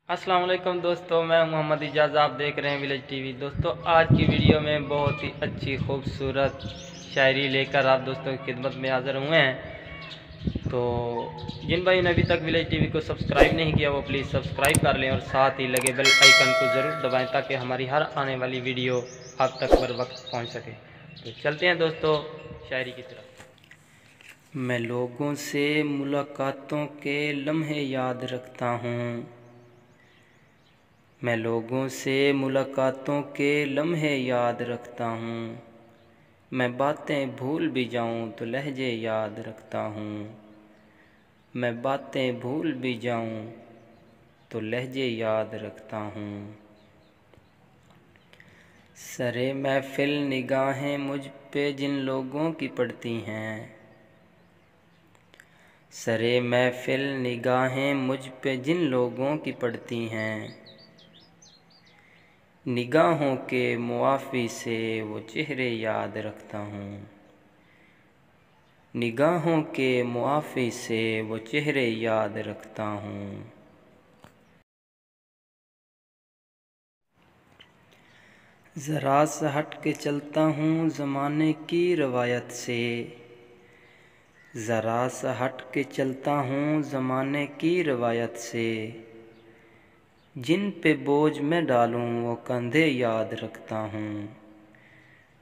अस्सलाम वालेकुम दोस्तों, मैं मोहम्मद इजाज़। आप देख रहे हैं विलेज टीवी। दोस्तों, आज की वीडियो में बहुत ही अच्छी खूबसूरत शायरी लेकर आप दोस्तों की खिदमत में हाज़िर हुए हैं। तो जिन भाई ने अभी तक विलेज टीवी को सब्सक्राइब नहीं किया वो प्लीज़ सब्सक्राइब कर लें और साथ ही लगे बेल आइकन को ज़रूर दबाएं ताकि हमारी हर आने वाली वीडियो आप तक बर वक्त पहुँच सके। तो चलते हैं दोस्तों शायरी की तरफ। मैं लोगों से मुलाकातों के लम्हे याद रखता हूँ। मैं लोगों से मुलाकातों के लम्हे याद रखता हूँ। मैं बातें भूल भी जाऊँ तो लहजे याद रखता हूँ। मैं बातें भूल भी जाऊँ तो लहजे याद रखता हूँ। सरे महफिल निगाहें मुझ पे जिन लोगों की पड़ती हैं। सरे महफिल निगाहें मुझ पे जिन लोगों की पड़ती हैं। निगाहों के मुआफ़ी से वो चेहरे याद रखता हूँ। निगाहों के मुआफ़ी से वो चेहरे याद रखता हूँ। ज़रा सा हट के चलता हूँ ज़माने की रवायत से। ज़रा सा हट के चलता हूँ ज़माने की रवायत से। जिन पे बोझ मैं डालूँ वो कंधे याद रखता हूँ।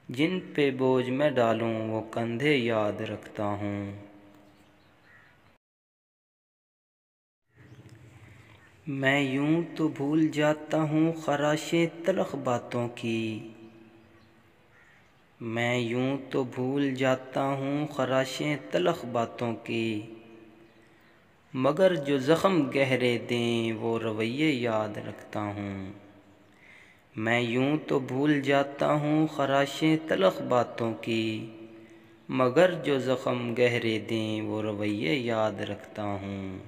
जिन पे बोझ मैं डालूँ वो कंधे याद रखता हूँ। मैं यूं तो भूल जाता हूँ ख़राशें तलख़ बातों की। मैं यूं तो भूल जाता हूँ ख़राशें तलख़ बातों की। मगर जो ज़ख़्म गहरे दें वो रवैये याद रखता हूँ। मैं यूं तो भूल जाता हूँ ख़राशें तलख़ बातों की। मगर जो ज़ख़्म गहरे दें वो रवैये याद रखता हूँ।